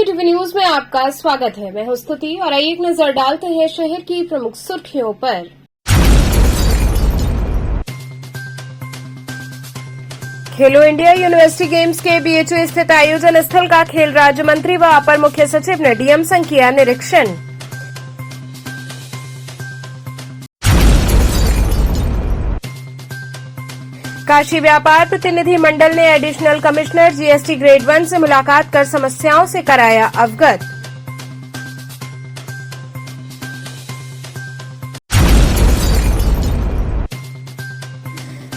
आपकी TV news में आपका स्वागत है। मैं हूं स्तुति और आइए एक नजर डालते हैं शहर की प्रमुख सुर्खियों पर। खेलो इंडिया यूनिवर्सिटी गेम्स के बीएचयू स्थित आयोजन स्थल का खेल राज्य मंत्री व अपर मुख्य सचिव ने डीएम संग किया निरीक्षण। काशी व्यापार प्रतिनिधि मंडल ने एडिशनल कमिश्नर जीएसटी ग्रेड 1 से मुलाकात कर समस्याओं से कराया अवगत।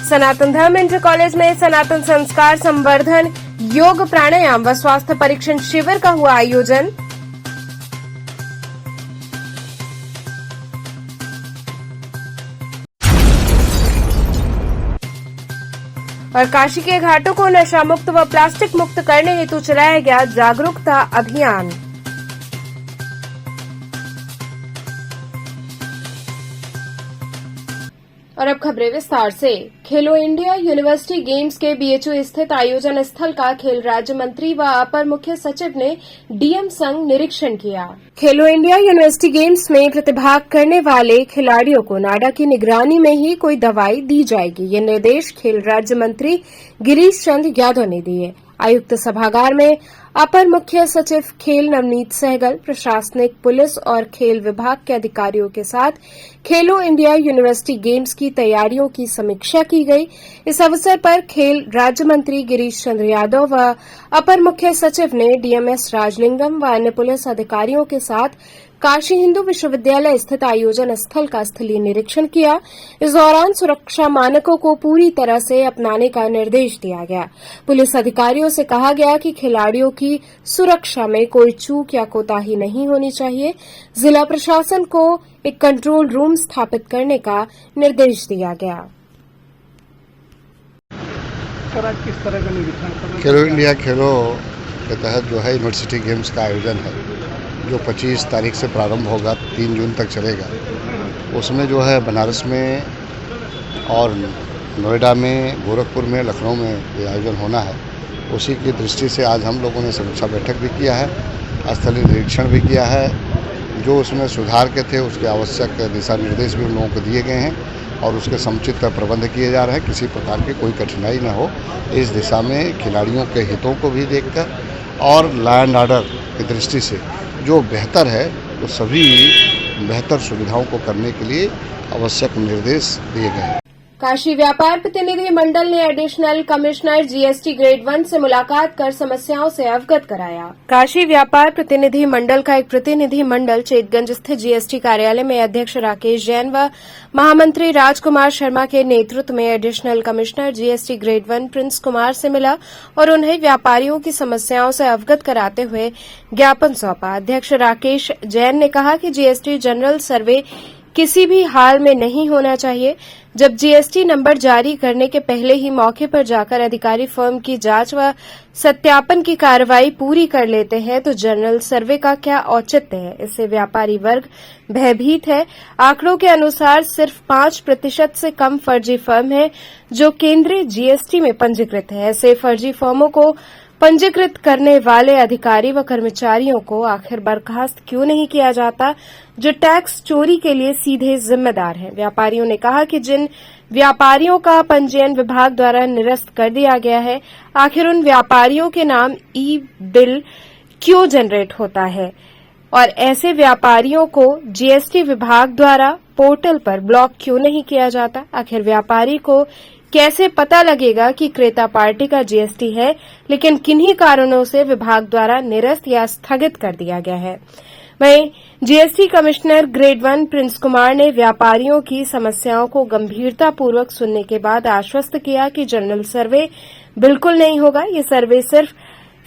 सनातन धर्म इंटर कॉलेज में सनातन संस्कार संवर्धन योग प्राणायाम व स्वास्थ्य परीक्षण शिविर का हुआ आयोजन। और काशी के घाटों को नशा मुक्त व प्लास्टिक मुक्त करने हेतु चलाया गया जागरूकता अभियान। और अब खबरें विस्तार से। खेलो इंडिया यूनिवर्सिटी गेम्स के बीएचयू स्थित आयोजन स्थल का खेल राज्य मंत्री व अपर मुख्य सचिव ने डीएम संग निरीक्षण किया। खेलो इंडिया यूनिवर्सिटी गेम्स में प्रतिभाग करने वाले खिलाड़ियों को नाडा की निगरानी में ही कोई दवाई दी जाएगी। ये निर्देश खेल राज्य मंत्री गिरीश चंद्र यादव ने दिए। आयुक्त सभागार में अपर मुख्य सचिव खेल नवनीत सहगल, प्रशासनिक, पुलिस और खेल विभाग के अधिकारियों के साथ खेलो इंडिया यूनिवर्सिटी गेम्स की तैयारियों की समीक्षा की गई। इस अवसर पर खेल राज्य मंत्री गिरीश चंद्र यादव व अपर मुख्य सचिव ने डीएमएस राजलिंगम व अन्य पुलिस अधिकारियों के साथ काशी हिंदू विश्वविद्यालय स्थित आयोजन स्थल का स्थलीय निरीक्षण किया। इस दौरान सुरक्षा मानकों को पूरी तरह से अपनाने का निर्देश दिया गया। पुलिस अधिकारियों से कहा गया कि खिलाड़ियों की सुरक्षा में कोई चूक या कोताही नहीं होनी चाहिए। जिला प्रशासन को एक कंट्रोल रूम स्थापित करने का निर्देश दिया गया। किस तरह का निरीक्षण? खेलो इंडिया खेलो के तहत जो है यूनिवर्सिटी गेम्स का आयोजन है जो 25 तारीख से प्रारंभ होगा, 3 जून तक चलेगा। उसमें जो है बनारस में और नोएडा में, गोरखपुर में, लखनऊ में ये आयोजन होना है। उसी की दृष्टि से आज हम लोगों ने समीक्षा बैठक भी किया है, स्थलीय निरीक्षण भी किया है। जो उसमें सुधार के थे उसके आवश्यक दिशा निर्देश भी उन लोगों को दिए गए हैं और उसके समुचित प्रबंध किए जा रहे हैं। किसी प्रकार की कोई कठिनाई न हो, इस दिशा में खिलाड़ियों के हितों को भी देखकर और लॉ एंड ऑर्डर की दृष्टि से जो बेहतर है वो सभी बेहतर सुविधाओं को करने के लिए आवश्यक निर्देश दिए गए हैं। काशी व्यापार प्रतिनिधि मंडल ने एडिशनल कमिश्नर जीएसटी ग्रेड 1 से मुलाकात कर समस्याओं से अवगत कराया। काशी व्यापार प्रतिनिधि मंडल का एक प्रतिनिधि मंडल चेतगंज स्थित जीएसटी कार्यालय में अध्यक्ष राकेश जैन व महामंत्री राजकुमार शर्मा के नेतृत्व में additional commissioner GST grade 1 Prince Kumar से मिला और उन्हें व्यापारियों की समस्याओं से अवगत कराते हुए ज्ञापन सौंपा। अध्यक्ष राकेश जैन ने कहा कि जीएसटी जनरल सर्वे किसी भी हाल में नहीं होना चाहिए। जब जीएसटी नंबर जारी करने के पहले ही मौके पर जाकर अधिकारी फर्म की जांच व सत्यापन की कार्रवाई पूरी कर लेते हैं तो जनरल सर्वे का क्या औचित्य है। इससे व्यापारी वर्ग भयभीत है। आंकड़ों के अनुसार सिर्फ 5% से कम फर्जी फर्म है जो केंद्रीय जीएसटी में पंजीकृत है। ऐसे फर्जी फर्मों को पंजीकृत करने वाले अधिकारी व कर्मचारियों को आखिर बर्खास्त क्यों नहीं किया जाता जो टैक्स चोरी के लिए सीधे जिम्मेदार हैं। व्यापारियों ने कहा कि जिन व्यापारियों का पंजीयन विभाग द्वारा निरस्त कर दिया गया है, आखिर उन व्यापारियों के नाम ई बिल क्यों जनरेट होता है और ऐसे व्यापारियों को जीएसटी विभाग द्वारा पोर्टल पर ब्लॉक क्यों नहीं किया जाता। आखिर व्यापारी को कैसे पता लगेगा कि क्रेता पार्टी का जीएसटी है लेकिन किन्हीं कारणों से विभाग द्वारा निरस्त या स्थगित कर दिया गया है। वहीं GST commissioner grade 1 Prince Kumar ने व्यापारियों की समस्याओं को गंभीरतापूर्वक सुनने के बाद आश्वस्त किया कि जनरल सर्वे बिल्कुल नहीं होगा। ये सर्वे सिर्फ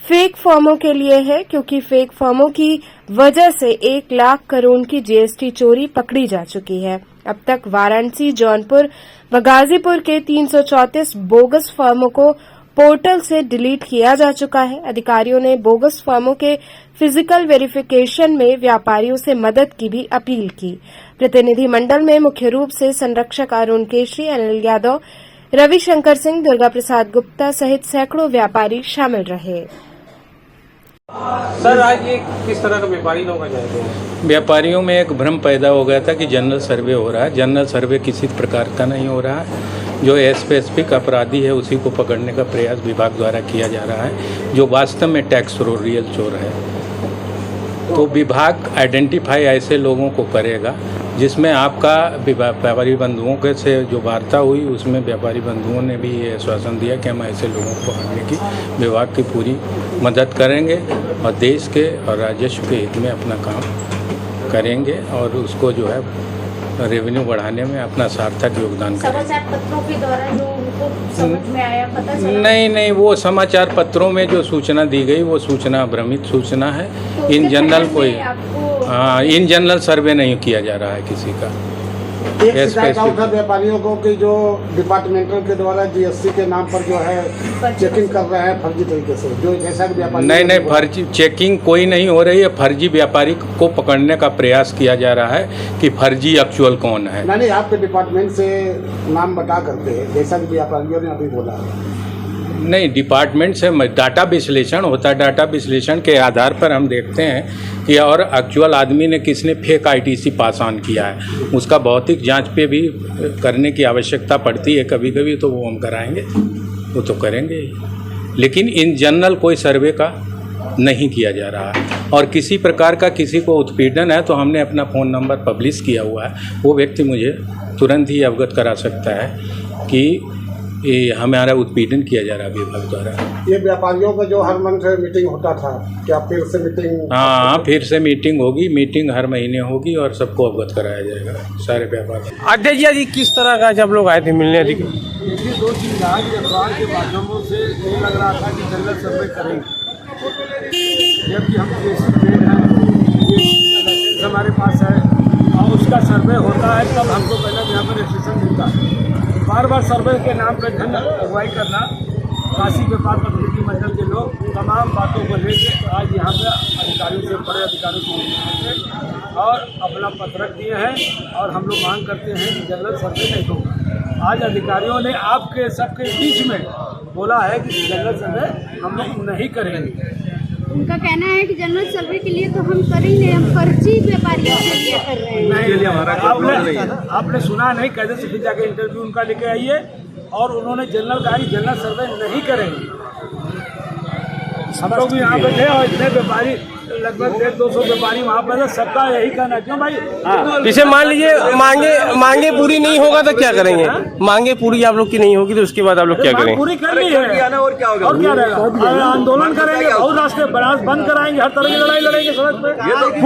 फेक फर्मों के लिए है क्योंकि फेक फर्मों की वजह से 1 लाख करोड़ की जीएसटी चोरी पकड़ी जा चुकी है। अब तक वाराणसी, जौनपुर व गाजीपुर के 334 बोगस फर्मों को पोर्टल से डिलीट किया जा चुका है। अधिकारियों ने बोगस फर्मों के फिजिकल वेरिफिकेशन में व्यापारियों से मदद की भी अपील की। प्रतिनिधि मंडल में मुख्य रूप से संरक्षक अरुण केशरी, अनिल यादव, रविशंकर सिंह, दुर्गा प्रसाद गुप्ता सहित सैकड़ों व्यापारी शामिल रहे। सर आज ये किस तरह का व्यापारी लोग आ जाते हैं? व्यापारियों में एक भ्रम पैदा हो गया था कि जनरल सर्वे हो रहा है। जनरल सर्वे किसी प्रकार का नहीं हो रहा है। जो स्पेसिफिक अपराधी है उसी को पकड़ने का प्रयास विभाग द्वारा किया जा रहा है, जो वास्तव में टैक्स रियल चोर है। तो विभाग आइडेंटिफाई ऐसे लोगों को करेगा जिसमें आपका व्यापारी बंधुओं के से जो वार्ता हुई उसमें व्यापारी बंधुओं ने भी ये आश्वासन दिया कि हम ऐसे लोगों को पकड़ने की विभाग की पूरी मदद करेंगे और देश के और राजस्व के हित में अपना काम करेंगे और उसको जो है रेवेन्यू बढ़ाने में अपना सार्थक योगदान करेंगे। समाचार पत्रों के द्वारा जो उनको समझ में आया, पता चला? नहीं, वो समाचार पत्रों में जो सूचना दी गई वो सूचना भ्रमित सूचना है। तो इन जनरल कोई इन आपको जनरल सर्वे नहीं किया जा रहा है किसी का। एक शिकायत उठा व्यापारियों को कि जो डिपार्टमेंटल के द्वारा जीएसटी के नाम पर जो है चेकिंग कर रहे हैं फर्जी तरीके से, जो जैसा कि व्यापारी नहीं, फर्जी चेकिंग कोई नहीं हो रही है। फर्जी व्यापारी को पकड़ने का प्रयास किया जा रहा है कि फर्जी एक्चुअल कौन है। नहीं, आपके डिपार्टमेंट से नाम बता करके, जैसा कि व्यापारियों ने अभी बोला। नहीं, डिपार्टमेंट से डाटा विश्लेषण होता है। डाटा विश्लेषण के आधार पर हम देखते हैं कि और एक्चुअल आदमी ने किसने फेक आईटीसी पास ऑन किया है, उसका भौतिक जांच पे भी करने की आवश्यकता पड़ती है कभी कभी, तो वो हम कराएंगे, वो तो करेंगे ही। लेकिन इन जनरल कोई सर्वे का नहीं किया जा रहा है। और किसी प्रकार का किसी को उत्पीड़न है तो हमने अपना फ़ोन नंबर पब्लिश किया हुआ है। वो व्यक्ति मुझे तुरंत ही अवगत करा सकता है कि ये हमारा उत्पीड़न किया जा रहा है विभाग द्वारा। ये व्यापारियों का जो हर मंथ मीटिंग होता था, क्या फिर से मीटिंग? हाँ, फिर से मीटिंग होगी। मीटिंग हर महीने होगी और सबको अवगत कराया जाएगा सारे व्यापार। अध्यक्ष जी किस तरह का जब लोग आए थे मिलने? देखिए, दो चीज़ रहा कि अखबार के माध्यमों से ये लग रहा था कि जनरल सर्वे करेंगे, जबकि हम जीएसटी ग्रेड हैं, हमारे पास है और उसका सर्वे होता है तब हमको पहले यहाँ पर रजिस्ट्रेशन मिलता है। बार बार सर्वे के नाम पर धन अगुवाई करना, काशी व्यापार प्रतिनिधि मंडल के लोग तमाम बातों को लेकर आज यहाँ पे अधिकारियों से, बड़े अधिकारियों से मिलते और अपना पत्रक दिए हैं और हम लोग मांग करते हैं कि जनरल सर्वे नहीं होगा। आज अधिकारियों ने आपके सबके बीच में बोला है कि जनरल सर्वे हम लोग नहीं करेंगे। उनका कहना है कि जनरल सर्वे के लिए तो हम करेंगे, हम फर्जी व्यापारियों के लिए कर रहे हैं। आपने सुना नहीं, कैसे से फिर जाके इंटरव्यू उनका लेके आइए और उन्होंने जनरल कहा कि जनरल सर्वे नहीं करेंगे। हम लोग भी यहाँ पे थे और इतने व्यापारी लगभग 150-200 व्यापारी वहाँ पर है, सबका यही कहना। क्यों भाई? जैसे मान लीजिए मांगे पूरी नहीं होगा तो क्या करेंगे? मांगे पूरी आप लोग की नहीं होगी तो उसके बाद आप लोग क्या करेंगे? पूरी कर ली है और क्या होगा? और क्या रहेगा? आंदोलन करेंगे, बहुत रास्ते बंद कराएंगे, हर तरह की लड़ाई लड़ेंगे सड़क पे।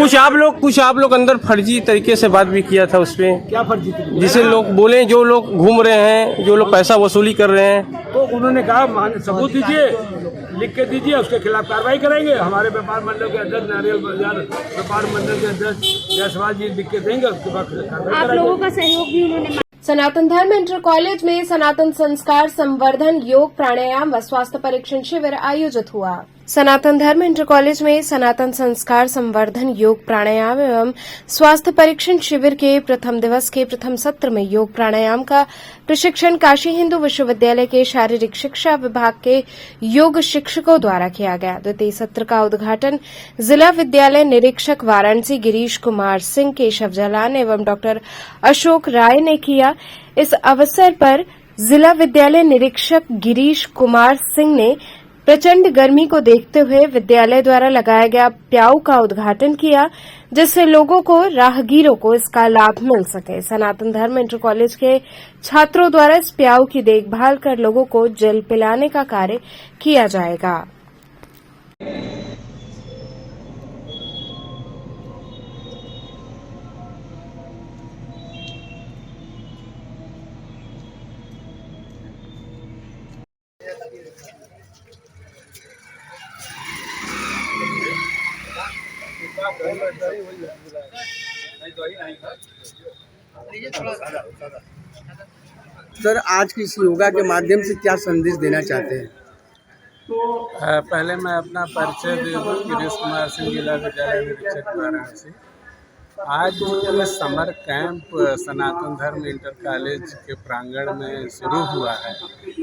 कुछ आप लोग अंदर फर्जी तरीके से बात भी किया था उस पर। क्या फर्जी तरीके? जिसे लोग बोले, जो लोग घूम रहे हैं, जो लोग पैसा वसूली कर रहे हैं, तो उन्होंने कहा सबूत दीजिए, लिख के दीजिए, उसके खिलाफ कार्रवाई करेंगे। हमारे व्यापार मंडल के अध्यक्ष, नारियल बाजार व्यापार मंडल के अध्यक्ष जायसवाल जी लिख के देंगे, उसके बाद कार्रवाई आप लोगों का सहयोग भी उन्होंने सनातन धर्म इंटर कॉलेज में सनातन संस्कार संवर्धन योग प्राणायाम व स्वास्थ्य परीक्षण शिविर आयोजित हुआ। सनातन धर्म इंटर कॉलेज में सनातन संस्कार संवर्धन योग प्राणायाम एवं स्वास्थ्य परीक्षण शिविर के प्रथम दिवस के प्रथम सत्र में योग प्राणायाम का प्रशिक्षण काशी हिंदू विश्वविद्यालय के शारीरिक शिक्षा विभाग के योग शिक्षकों द्वारा किया गया। द्वितीय सत्र का उद्घाटन जिला विद्यालय निरीक्षक वाराणसी गिरीश कुमार सिंह, केशव जलान एवं डॉक्टर अशोक राय ने किया। इस अवसर पर जिला विद्यालय निरीक्षक गिरीश कुमार सिंह ने प्रचंड गर्मी को देखते हुए विद्यालय द्वारा लगाया गया प्याऊ का उद्घाटन किया, जिससे लोगों को, राहगीरों को इसका लाभ मिल सके। सनातन धर्म इंटर कॉलेज के छात्रों द्वारा इस प्याऊ की देखभाल कर लोगों को जल पिलाने का कार्य किया जाएगा। सर, आज की इस योगा के माध्यम से क्या संदेश देना चाहते हैं? पहले मैं अपना परिचय दे दूँ। गिरीश कुमार सिंह, जिला विद्यालय निरीक्षक वाराणसी। आज जो ये समर कैंप सनातन धर्म इंटर कॉलेज के प्रांगण में शुरू हुआ है,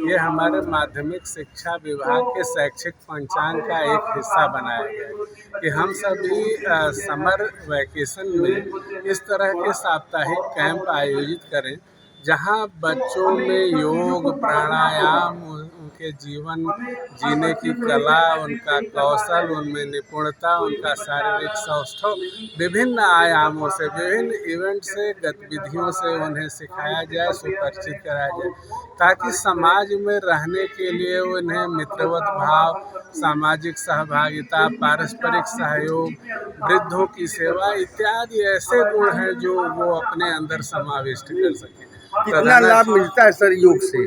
ये हमारे माध्यमिक शिक्षा विभाग के शैक्षिक पंचांग का एक हिस्सा बनाया गया है कि हम सभी समर वैकेशन में इस तरह के साप्ताहिक कैंप आयोजित करें जहां बच्चों में योग, प्राणायाम, उनके जीवन जीने की कला, उनका कौशल, उनमें निपुणता, उनका शारीरिक सौष्ठव विभिन्न आयामों से, विभिन्न इवेंट से, गतिविधियों से उन्हें सिखाया जाए, सुपरिचित कराया जाए, ताकि समाज में रहने के लिए उन्हें मित्रवत भाव, सामाजिक सहभागिता, पारस्परिक सहयोग, वृद्धों की सेवा इत्यादि ऐसे गुण हैं जो वो अपने अंदर समाविष्ट कर सकें। कितना लाभ मिलता है सर योग से?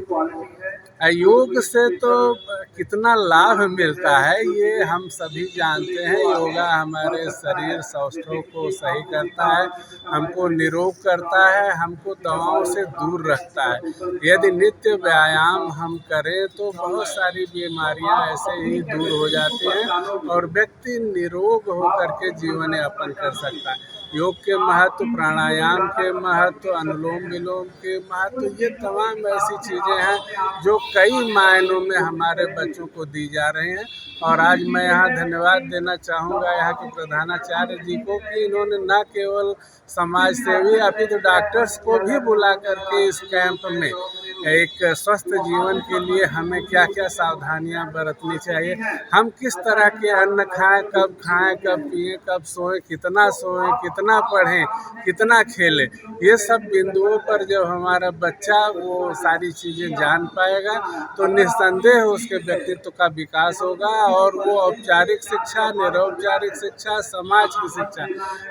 योग से तो कितना लाभ मिलता है ये हम सभी जानते हैं। योगा हमारे शरीर सौष्ठव को सही करता है, हमको निरोग करता है, हमको दवाओं से दूर रखता है। यदि नित्य व्यायाम हम करें तो बहुत सारी बीमारियां ऐसे ही दूर हो जाती हैं और व्यक्ति निरोग होकर के जीवन यापन कर सकता है। योग के महत्व, प्राणायाम के महत्व, अनुलोम विलोम के महत्व, ये तमाम ऐसी चीज़ें हैं जो कई मायनों में हमारे बच्चों को दी जा रही हैं। और आज मैं यहाँ धन्यवाद देना चाहूँगा यहाँ के प्रधानाचार्य जी को कि इन्होंने न केवल समाज सेवी अपितु डॉक्टर्स को भी बुला करके इस कैंप में एक स्वस्थ जीवन के लिए हमें क्या क्या सावधानियां बरतनी चाहिए, हम किस तरह के अन्न खाएं, कब पिएं, कब सोएं, कितना पढ़ें, कितना खेलें, ये सब बिंदुओं पर जब हमारा बच्चा वो सारी चीज़ें जान पाएगा तो निस्संदेह उसके व्यक्तित्व का विकास होगा और वो औपचारिक शिक्षा, निरौपचारिक शिक्षा, समाज की शिक्षा,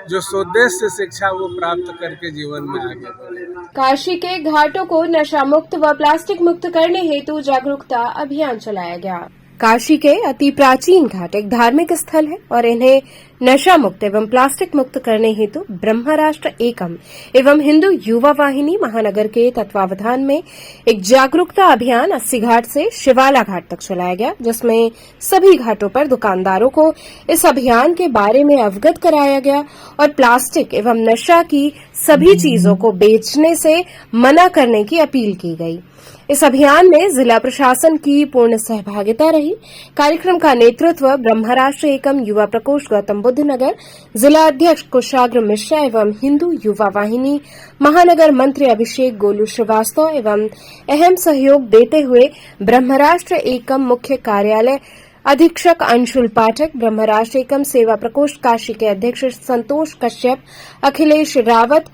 जो सुउद्देश्य शिक्षा वो प्राप्त करके जीवन में आगे बढ़ेगा। काशी के घाटों को नशा मुक्त व प्लास्टिक मुक्त करने हेतु जागरूकता अभियान चलाया गया। काशी के अति प्राचीन घाट एक धार्मिक स्थल है और इन्हें नशा मुक्त एवं प्लास्टिक मुक्त करने हेतु ब्रह्म राष्ट्र एकम एवं हिंदू युवा वाहिनी महानगर के तत्वावधान में एक जागरूकता अभियान 80 घाट से शिवाला घाट तक चलाया गया, जिसमें सभी घाटों पर दुकानदारों को इस अभियान के बारे में अवगत कराया गया और प्लास्टिक एवं नशा की सभी चीजों को बेचने से मना करने की अपील की गई। इस अभियान में जिला प्रशासन की पूर्ण सहभागिता रही। कार्यक्रम का नेतृत्व ब्रह्मराष्ट्र एकम युवा प्रकोष्ठ गौतम बुद्ध नगर, जिला अध्यक्ष कुशाग्र मिश्रा एवं हिंदू युवा वाहिनी महानगर मंत्री अभिषेक गोलू श्रीवास्तव एवं अहम सहयोग देते हुए ब्रह्मराष्ट्र एकम मुख्य कार्यालय अधीक्षक अंशुल पाठक, ब्रह्मराष्ट्र एकम सेवा प्रकोष्ठ काशी के अध्यक्ष संतोष कश्यप, अखिलेश रावत,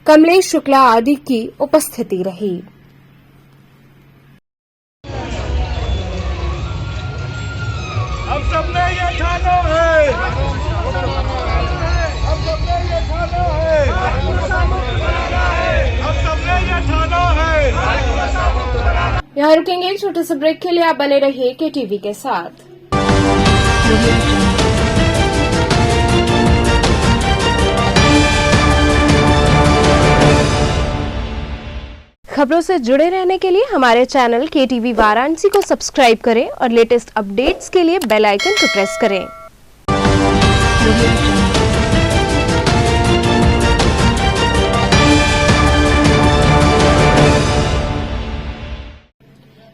कमलेश शुक्ला आदि की उपस्थिति रही। हम सबने ये ठाना है, हम सबने ये ठाना है, हम सबने ये ठाना है। यहाँ रुकेंगे एक छोटे से ब्रेक के लिए, आप बने रहिए केटीवी के साथ। खबरों से जुड़े रहने के लिए हमारे चैनल केटीवी वाराणसी को सब्सक्राइब करें और लेटेस्ट अपडेट्स के लिए बेल आइकन को प्रेस करें।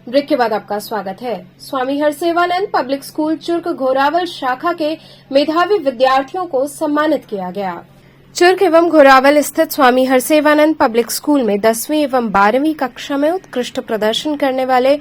ब्रेक के बाद आपका स्वागत है। स्वामी हरसेवानंद पब्लिक स्कूल चुर्क घोरावल शाखा के मेधावी विद्यार्थियों को सम्मानित किया गया। चुर्क एवं घोरावल स्थित स्वामी हरसेवानंद पब्लिक स्कूल में 10वीं एवं 12वीं कक्षा में उत्कृष्ट प्रदर्शन करने वाले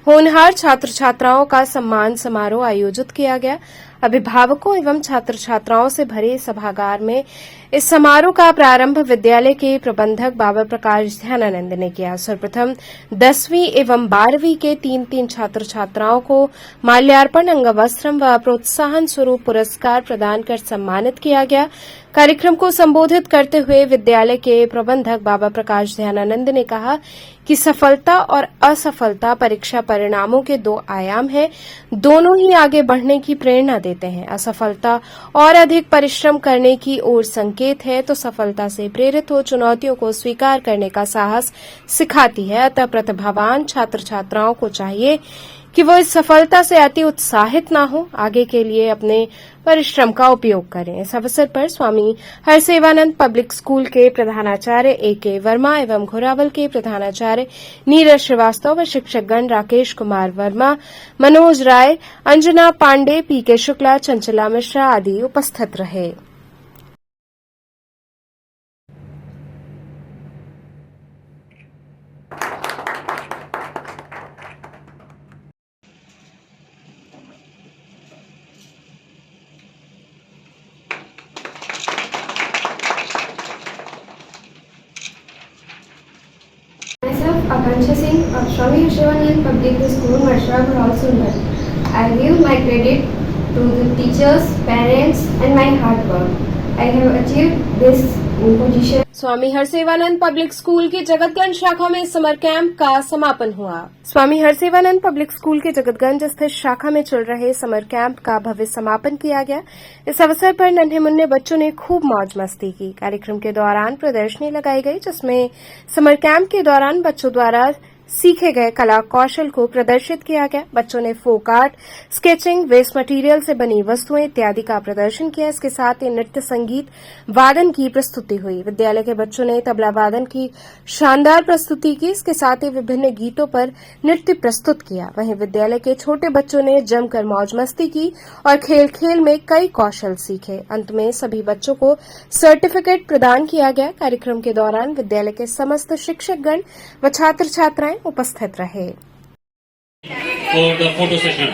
होनहार छात्र छात्राओं का सम्मान समारोह आयोजित किया गया। अभिभावकों एवं छात्र छात्राओं से भरे सभागार में इस समारोह का प्रारंभ विद्यालय के प्रबंधक बाबा प्रकाश ध्यानानंद ने किया। सर्वप्रथम 10वीं एवं 12वीं के 3 छात्र छात्राओं को माल्यार्पण, अंगवस्त्रम व प्रोत्साहन स्वरूप पुरस्कार प्रदान कर सम्मानित किया गया। कार्यक्रम को संबोधित करते हुए विद्यालय के प्रबंधक बाबा प्रकाश ध्यानानंद ने कहा कि सफलता और असफलता परीक्षा परिणामों के 2 आयाम हैं। दोनों ही आगे बढ़ने की प्रेरणा देते हैं। असफलता और अधिक परिश्रम करने की ओर संकेत है, तो सफलता से प्रेरित हो चुनौतियों को स्वीकार करने का साहस सिखाती है। अतः प्रतिभावान छात्र छात्राओं को चाहिए कि वो इस सफलता से अति उत्साहित न हो, आगे के लिए अपने परिश्रम का उपयोग करें। इस अवसर पर स्वामी हरसेवानंद पब्लिक स्कूल के प्रधानाचार्य ए.के. वर्मा एवं घोरावल के प्रधानाचार्य नीरज श्रीवास्तव व शिक्षकगण राकेश कुमार वर्मा, मनोज राय, अंजना पांडे, पी.के. शुक्ला, चंचला मिश्रा आदि उपस्थित रहे। Myself, Akansha Singh of Swami Hrshavanand Public School, Marsha, Gurau, Sundan. I give my credit to the teachers, parents and my hard work. I have achieved this position. Swami Harsewanand public school की जगतगंज शाखा में summer camp का समापन हुआ। स्वामी Harsewanand public school के जगतगंज स्थित शाखा में चल रहे समर कैंप का भव्य समापन किया गया। इस अवसर पर नन्हे मुन्ने बच्चों ने खूब मौज मस्ती की। कार्यक्रम के दौरान प्रदर्शनी लगाई गई, जिसमें समर कैंप के दौरान बच्चों द्वारा सीखे गए कला कौशल को प्रदर्शित किया गया। बच्चों ने folk art, sketching, waste material से बनी वस्तुएं इत्यादि का प्रदर्शन किया। इसके साथ ही नृत्य, संगीत, वादन की प्रस्तुति हुई। विद्यालय के बच्चों ने तबला वादन की शानदार प्रस्तुति की। इसके साथ ही विभिन्न गीतों पर नृत्य प्रस्तुत किया। वहीं विद्यालय के छोटे बच्चों ने जमकर मौज मस्ती की और खेल खेल में कई कौशल सीखे। अंत में सभी बच्चों को सर्टिफिकेट प्रदान किया गया। कार्यक्रम के दौरान विद्यालय के समस्त शिक्षकगण व छात्र छात्राएं उपस्थित रहे। For the photo session,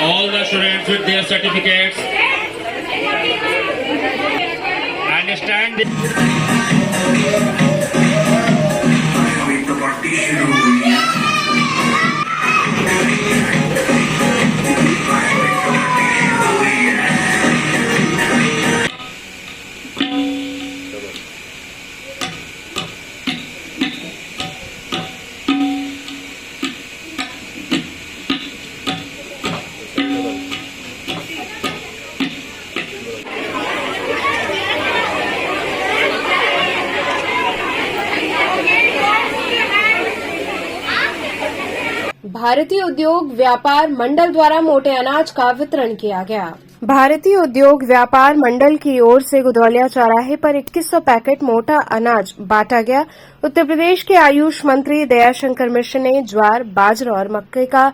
all the students with their certificates and stand. भारतीय उद्योग व्यापार मंडल द्वारा मोटे अनाज का वितरण किया गया। भारतीय उद्योग व्यापार मंडल की ओर से गुदौलिया चौराहे पर 2100 पैकेट मोटा अनाज बांटा गया। उत्तर प्रदेश के आयुष मंत्री दयाशंकर मिश्र ने ज्वार, बाजरा और मक्के का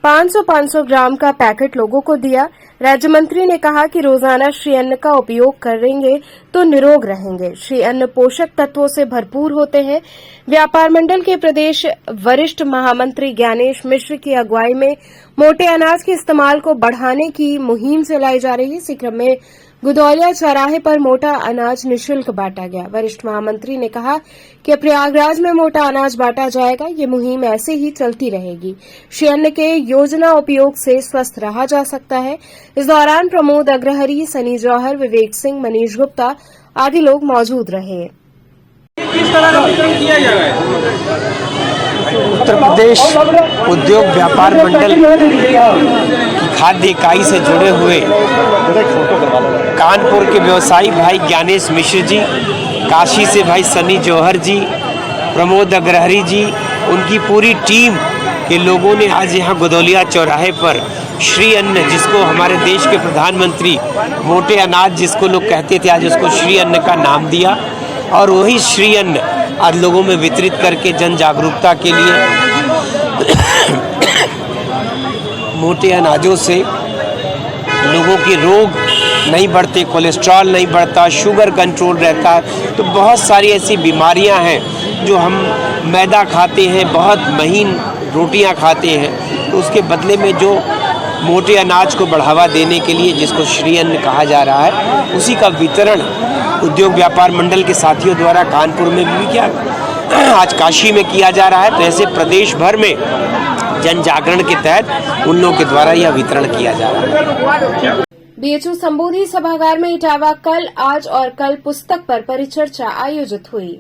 500-500 ग्राम का पैकेट लोगों को दिया। राज्य मंत्री ने कहा कि रोजाना श्री अन्न का उपयोग करेंगे तो निरोग रहेंगे। श्री अन्न पोषक तत्वों से भरपूर होते हैं। व्यापार मंडल के प्रदेश वरिष्ठ महामंत्री ज्ञानेश मिश्र की अगुवाई में मोटे अनाज के इस्तेमाल को बढ़ाने की मुहिम चलाई जा रही है। इसी क्रम में गुदौलिया चौराहे पर मोटा अनाज निःशुल्क बांटा गया। वरिष्ठ महामंत्री ने कहा कि प्रयागराज में मोटा अनाज बांटा जाएगा। ये मुहिम ऐसे ही चलती रहेगी। श्री अन्न के योजना उपयोग से स्वस्थ रहा जा सकता है। इस दौरान प्रमोद अग्रहरी, सनी जौहर, विवेक सिंह, मनीष गुप्ता आदि लोग मौजूद रहे। किस तरह का वितरण किया जा रहा है? उत्तर प्रदेश उद्योग व्यापार मंडल की खाद्य इकाई से जुड़े हुए कानपुर के व्यवसायी भाई ज्ञानेश मिश्र जी, काशी से भाई सनी जौहर जी, प्रमोद अग्रहरी जी, उनकी पूरी टीम के लोगों ने आज यहाँ गुदौलिया चौराहे पर श्री अन्न, जिसको हमारे देश के प्रधानमंत्री मोटे अनाज जिसको लोग कहते थे, आज उसको श्री अन्न का नाम दिया और वही श्री अन्न आज लोगों में वितरित करके जन जागरूकता के लिए मोटे अनाजों से लोगों के रोग नहीं बढ़ते, कोलेस्ट्रॉल नहीं बढ़ता, शुगर कंट्रोल रहता है। तो बहुत सारी ऐसी बीमारियां हैं जो हम मैदा खाते हैं, बहुत महीन रोटियां खाते हैं, तो उसके बदले में जो मोटे अनाज को बढ़ावा देने के लिए जिसको श्री अन्न कहा जा रहा है, उसी का वितरण उद्योग व्यापार मंडल के साथियों द्वारा कानपुर में भी किया, आज काशी में किया जा रहा है। तो ऐसे प्रदेश भर में जन जागरण के तहत उन लोगों के द्वारा यह वितरण किया जा रहा है। बीएचयू संबोधि सभागार में इटावा कल, आज और कल पुस्तक पर परिचर्चा आयोजित हुई।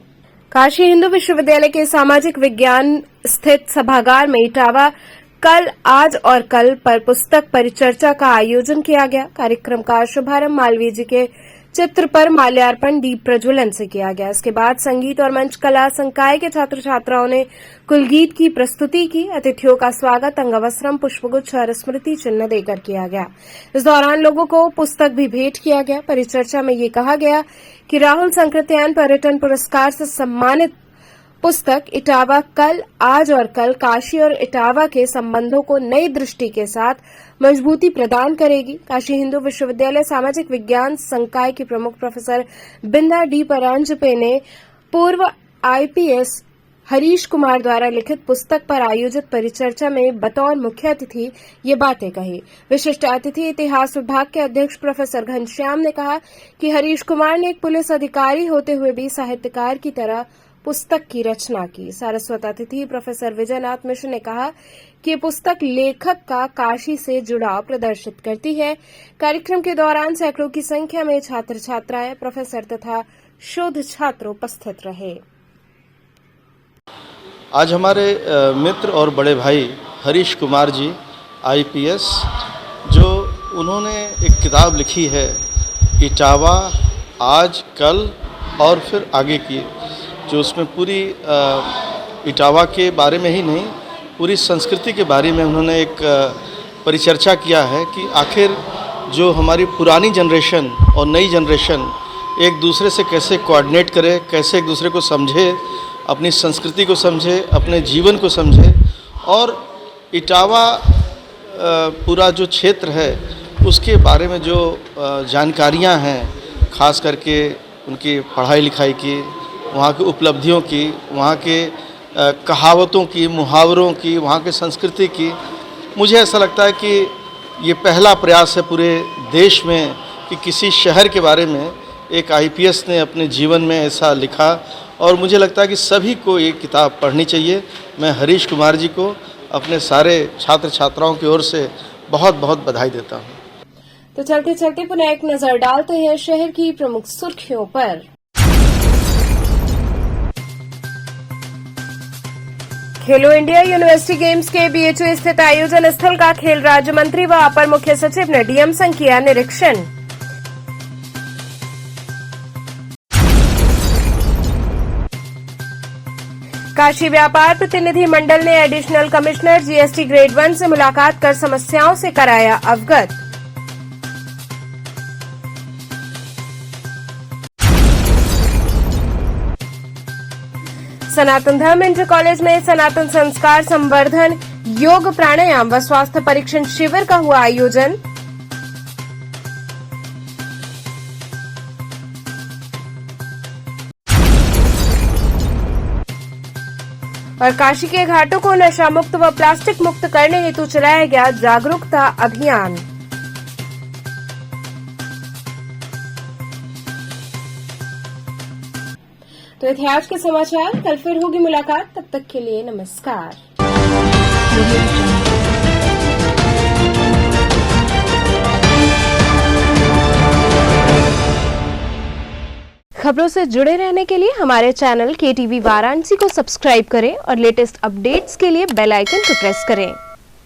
काशी हिंदू विश्वविद्यालय के सामाजिक विज्ञान स्थित सभागार में इटावा कल, आज और कल पर पुस्तक परिचर्चा का आयोजन किया गया। कार्यक्रम का शुभारंभ मालवीय जी के चित्र पर माल्यार्पण दीप प्रज्वलन से किया गया। इसके बाद संगीत और मंच कला संकाय के छात्र छात्राओं ने कुलगीत की प्रस्तुति की। अतिथियों का स्वागत अंगवस्त्रम, पुष्पगुच्छ और स्मृति चिन्ह देकर किया गया। इस दौरान लोगों को पुस्तक भी भेंट किया गया। परिचर्चा में ये कहा गया कि राहुल संकृत्यायन पर्यटन पुरस्कार से सम्मानित पुस्तक इटावा कल, आज और कल काशी और इटावा के संबंधों को नई दृष्टि के साथ मजबूती प्रदान करेगी। काशी हिंदू विश्वविद्यालय सामाजिक विज्ञान संकाय की प्रमुख प्रोफेसर बिंदा डी परांजपे ने पूर्व आईपीएस हरीश कुमार द्वारा लिखित पुस्तक पर आयोजित परिचर्चा में बतौर मुख्य अतिथि ये बातें कही। विशिष्ट अतिथि इतिहास विभाग के अध्यक्ष प्रोफेसर घनश्याम ने कहा कि हरीश कुमार ने एक पुलिस अधिकारी होते हुए भी साहित्यकार की तरह पुस्तक की रचना की। सारस्वत अतिथि प्रोफेसर विजयनाथ मिश्र ने कहा कि ये पुस्तक लेखक का काशी से जुड़ाव प्रदर्शित करती है। कार्यक्रम के दौरान सैकड़ों की संख्या में छात्र छात्राएं, प्रोफेसर तथा शोध छात्र उपस्थित रहे। आज हमारे मित्र और बड़े भाई हरीश कुमार जी आईपीएस, जो उन्होंने एक किताब लिखी है इटावा, आज, कल और फिर आगे की, जो उसमें पूरी इटावा के बारे में ही नहीं, पूरी संस्कृति के बारे में उन्होंने एक परिचर्चा किया है कि आखिर जो हमारी पुरानी जनरेशन और नई जनरेशन एक दूसरे से कैसे कोऑर्डिनेट करे, कैसे एक दूसरे को समझे, अपनी संस्कृति को समझे, अपने जीवन को समझे। और इटावा पूरा जो क्षेत्र है उसके बारे में जो जानकारियां हैं, खास करके उनकी पढ़ाई लिखाई की, वहाँ की उपलब्धियों की, वहाँ के कहावतों की, मुहावरों की, वहाँ के संस्कृति की, मुझे ऐसा लगता है कि ये पहला प्रयास है पूरे देश में कि किसी शहर के बारे में एक आईपीएस ने अपने जीवन में ऐसा लिखा। और मुझे लगता है कि सभी को ये किताब पढ़नी चाहिए। मैं हरीश कुमार जी को अपने सारे छात्र छात्राओं की ओर से बहुत बहुत बधाई देता हूँ। तो चलते चलते पुनः एक नजर डालते हैं शहर की प्रमुख सुर्खियों पर। खेलो इंडिया यूनिवर्सिटी गेम्स के बीएचयू स्थित आयोजन स्थल का खेल राज्य मंत्री व अपर मुख्य सचिव ने डीएम संग किया निरीक्षण। काशी व्यापार प्रतिनिधि मंडल ने एडिशनल कमिश्नर जीएसटी ग्रेड 1 से मुलाकात कर समस्याओं से कराया अवगत। सनातन धर्म इंटर कॉलेज में सनातन संस्कार संवर्धन, योग, प्राणायाम व स्वास्थ्य परीक्षण शिविर का हुआ आयोजन। और काशी के घाटों को नशा मुक्त व प्लास्टिक मुक्त करने हेतु चलाया गया जागरूकता अभियान। तो थे आज के समाचार। कल फिर होगी मुलाकात, तब तक के लिए नमस्कार। खबरों से जुड़े रहने के लिए हमारे चैनल KTV वाराणसी को सब्सक्राइब करें और लेटेस्ट अपडेट्स के लिए बेल आइकन को प्रेस करें।